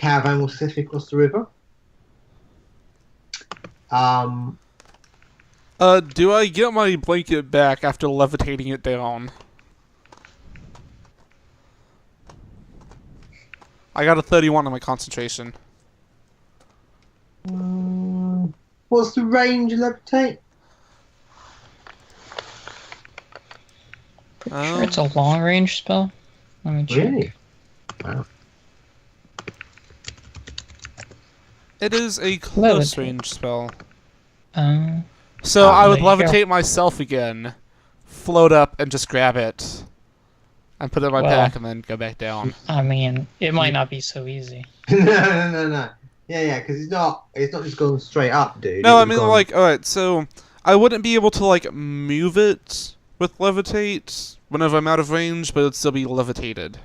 caravan will safely across the river. Do I get my blanket back after levitating it down? I got a 31 on my concentration. What's the range of levitate? Sure, it's a long range spell. Let me check. Really? Wow. It is a close range spell. So I would levitate myself again, float up, and just grab it, and put it in my pack, and then go back down. I mean, it might not be so easy. No. Yeah, because it's not just going straight up, dude. No, I mean, like, alright, so I wouldn't be able to, like, move it with levitate whenever I'm out of range, but it'd still be levitated.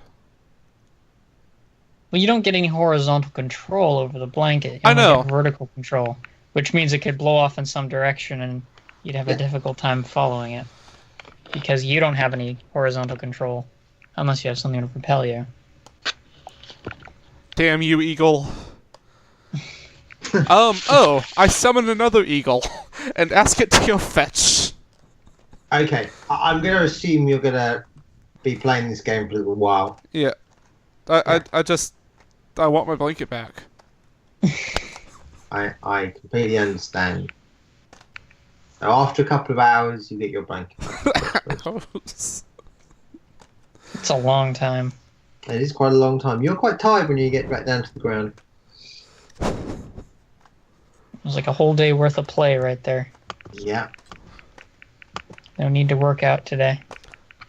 Well, you don't get any horizontal control over the blanket. You I know. Get vertical control, which means it could blow off in some direction, and you'd have a difficult time following it. Because you don't have any horizontal control, unless you have something to propel you. Damn you, eagle. I summon another eagle, and ask it to go fetch. Okay, I'm going to assume you're going to be playing this game for a little while. Yeah. I want my blanket back. I completely understand. So after a couple of hours, you get your blanket back. It's a long time. It is quite a long time. You're quite tired when you get back down to the ground. It was like a whole day worth of play right there. Yeah. No need to work out today.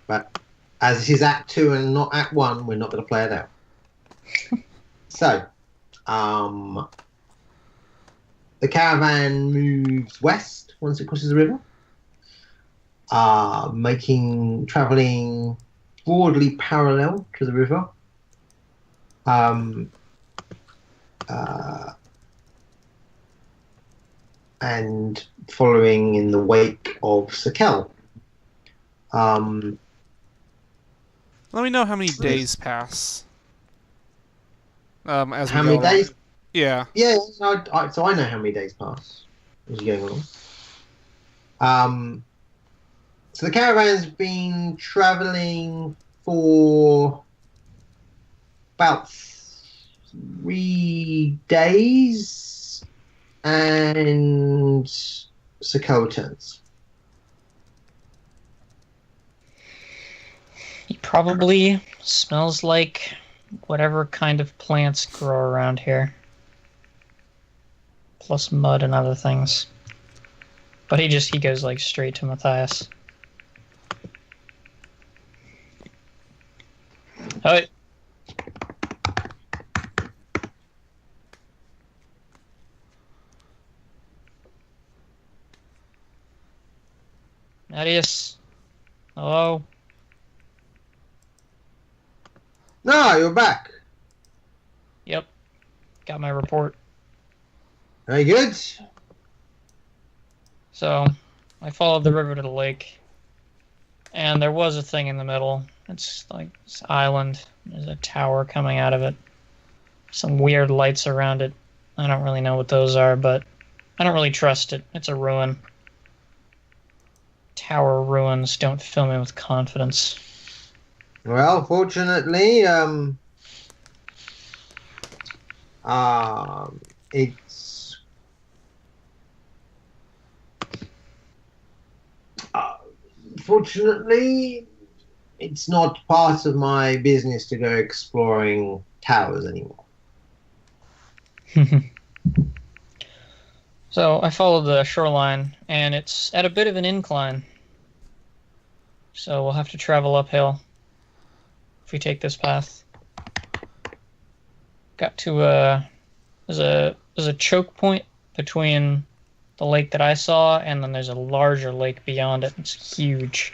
But as this is Act 2 and not Act 1, we're not going to play it out. So, the caravan moves west once it crosses the river, travelling broadly parallel to the river. And following in the wake of Sakel. Let me know how many days pass. As how many days? Yeah. Yeah, so I know how many days pass as you're going along. So the caravan's been travelling for about 3 days, and Sakel returns. He probably smells like whatever kind of plants grow around here. Plus mud and other things. But he goes like straight to Matthias. Hi. Matthias. Hello. No, you're back. Yep. Got my report. Very good. So, I followed the river to the lake. And there was a thing in the middle. It's like this island. There's a tower coming out of it. Some weird lights around it. I don't really know what those are, but I don't really trust it. It's a ruin. Tower ruins don't fill me with confidence. Well, fortunately, it's fortunately it's not part of my business to go exploring towers anymore. So I followed the shoreline, and it's at a bit of an incline. So we'll have to travel uphill if we take this path. Got to there's a choke point between the lake that I saw, and then there's a larger lake beyond it. It's huge.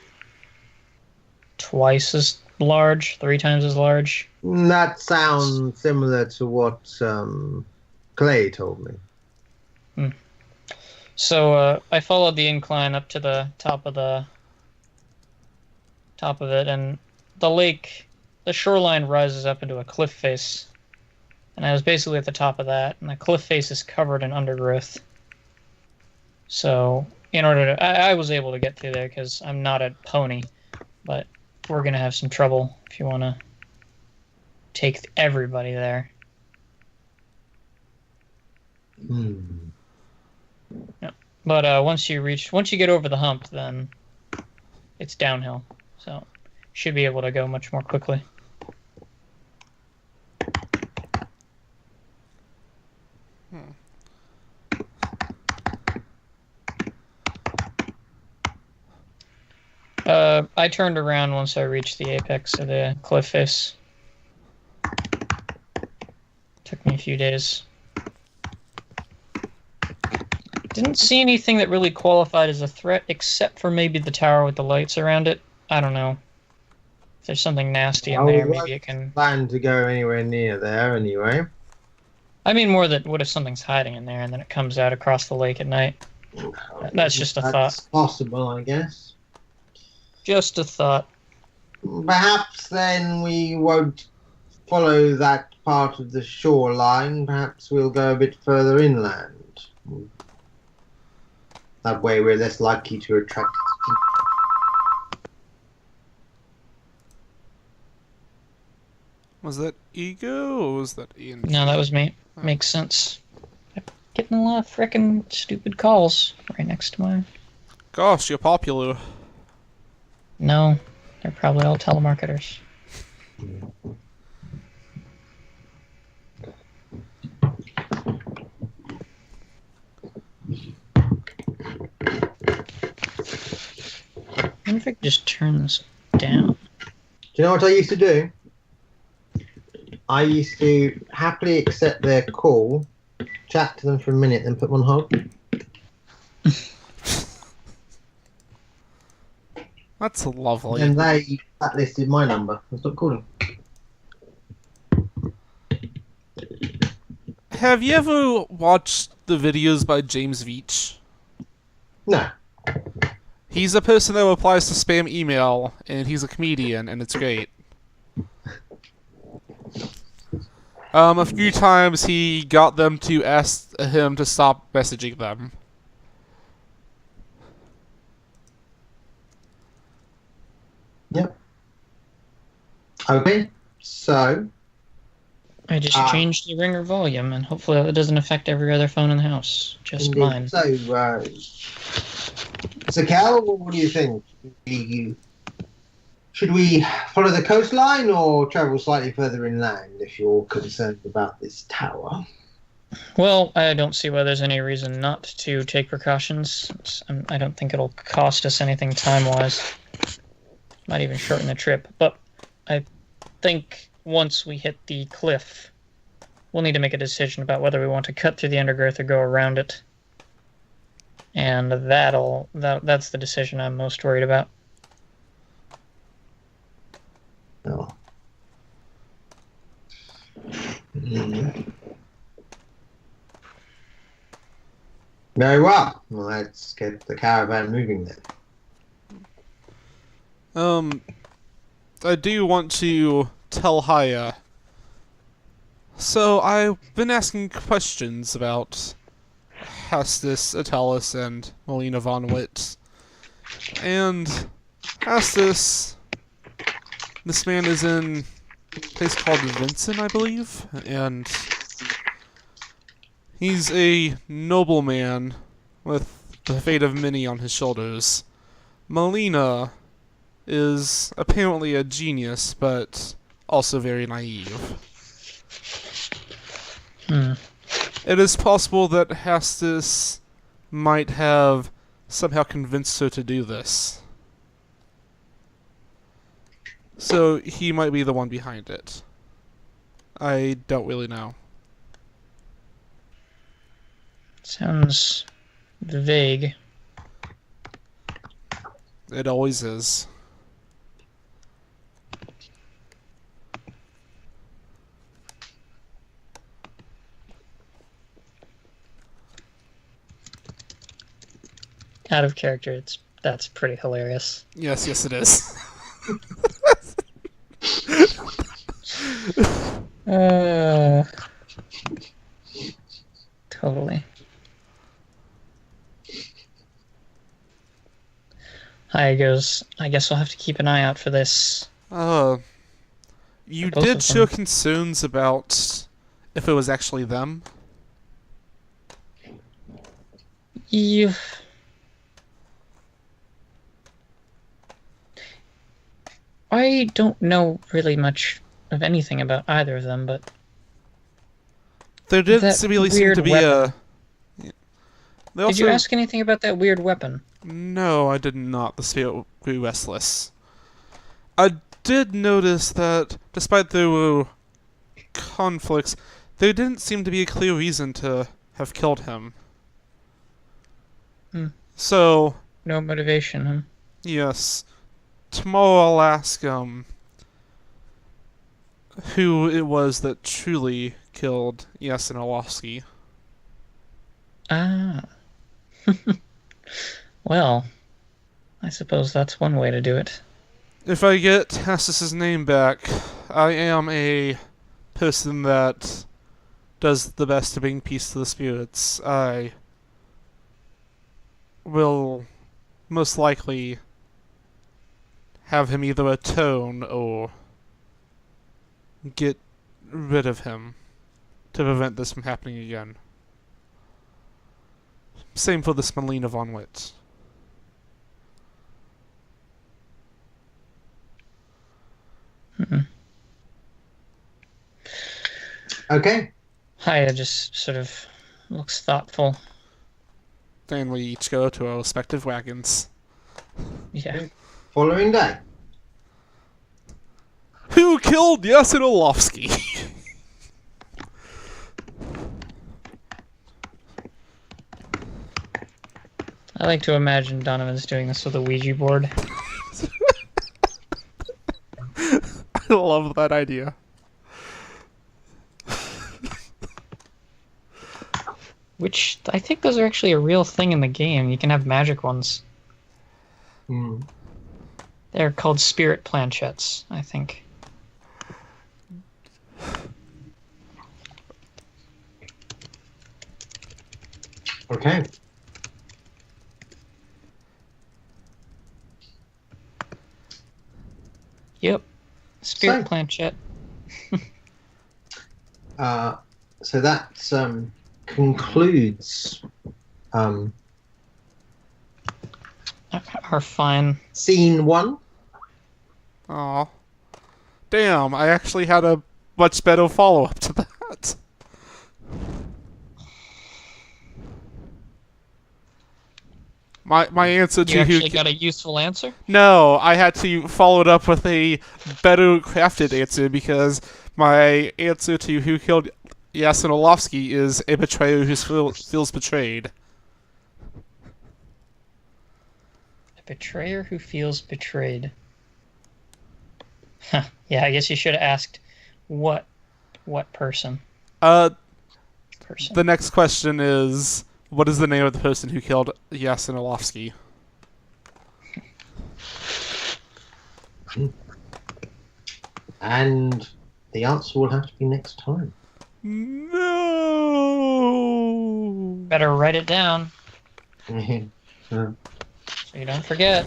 Twice as large, 3 times as large. That sounds similar to what Clay told me. So I followed the incline up to the top of it, and the lake, the shoreline rises up into a cliff face. And I was basically at the top of that, and the cliff face is covered in undergrowth. So, in order to... I was able to get through there because I'm not a pony, but we're going to have some trouble if you want to take everybody there. Yeah. But once you get over the hump, then it's downhill. So, should be able to go much more quickly. I turned around once I reached the apex of the cliff face. Took me a few days. Didn't see anything that really qualified as a threat, except for maybe the tower with the lights around it. I don't know. If there's something nasty in there, maybe it can... plan to go anywhere near there anyway. I mean more that what if something's hiding in there and then it comes out across the lake at night? That's just a thought. That's possible, I guess. Just a thought. Perhaps then we won't follow that part of the shoreline. Perhaps we'll go a bit further inland. That way we're less likely to attract... Was that Ego or was that Ian? No, that was me. Oh. Makes sense. I'm getting a lot of frickin' stupid calls right next to mine. Gosh, you're popular. No, they're probably all telemarketers. I wonder if I could just turn this down. Do you know what I used to do? I used to happily accept their call, chat to them for a minute, then put them on hold. That's lovely. And they blacklisted my number and stopped calling. Have you ever watched the videos by James Veitch? No. He's a person that replies to spam email, and he's a comedian, and it's great. A few times he got them to ask him to stop messaging them. Yep. Okay, so... I just changed the ringer volume, and hopefully it doesn't affect every other phone in the house. Just indeed. Mine. So Cal, what do you think? Should we follow the coastline or travel slightly further inland if you're concerned about this tower? Well, I don't see why there's any reason not to take precautions. I don't think it'll cost us anything time-wise. Might even shorten the trip. But I think once we hit the cliff, we'll need to make a decision about whether we want to cut through the undergrowth or go around it. And that's the decision I'm most worried about. Oh. Very well. Well, let's get the caravan moving then. I do want to tell Haya. So I've been asking questions about Hastus, Attalus, and Melina von Witt. And Hastus, this man is in a place called Vincent, I believe, and he's a nobleman with the fate of many on his shoulders. Melina is apparently a genius, but also very naive. It is possible that Hastus might have somehow convinced her to do this. So he might be the one behind it. I don't really know. Sounds vague. It always is. Out of character, that's pretty hilarious. Yes, it is. Totally. I guess we'll have to keep an eye out for this. You did show concerns about if it was actually them. I don't know really much of anything about either of them, but there did really seem to be weapon. Did you ask anything about that weird weapon? No, I did not. The spirit grew restless. I did notice that, despite there were conflicts, there didn't seem to be a clear reason to have killed him. So... no motivation, huh? Yes. Tomorrow I'll ask, who it was that truly killed Yasin Orlovsky. Ah. Well, I suppose that's one way to do it. If I get Tassus's name back, I am a person that does the best to bring peace to the spirits. I will most likely have him either atone or get rid of him to prevent this from happening again. Same for this Melina von Witt. Okay. Haya just sort of looks thoughtful. Then we each go to our respective wagons. Yeah. Following day. Who killed Yasin Orlovsky? I like to imagine Donovan's doing this with a Ouija board. I love that idea. Which, I think those are actually a real thing in the game. You can have magic ones. They're called spirit planchettes, I think. Okay. Yep. Spirit planchette. So that concludes our fine scene 1. Aw. Damn, I actually had a much better follow-up to that. My answer to you actually got a useful answer? No, I had to follow it up with a better crafted answer because my answer to who killed Yasin Orlovsky is a betrayer who feels betrayed. A betrayer who feels betrayed. Huh. Yeah, I guess you should have asked what person. The next question is, what is the name of the person who killed Yasin Orlovsky? And the answer will have to be next time. No. Better write it down. So you don't forget.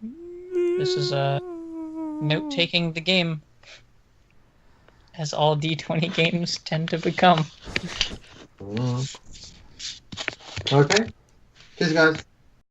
This is note-taking the game, as all D20 games tend to become. Okay. Cheers, guys.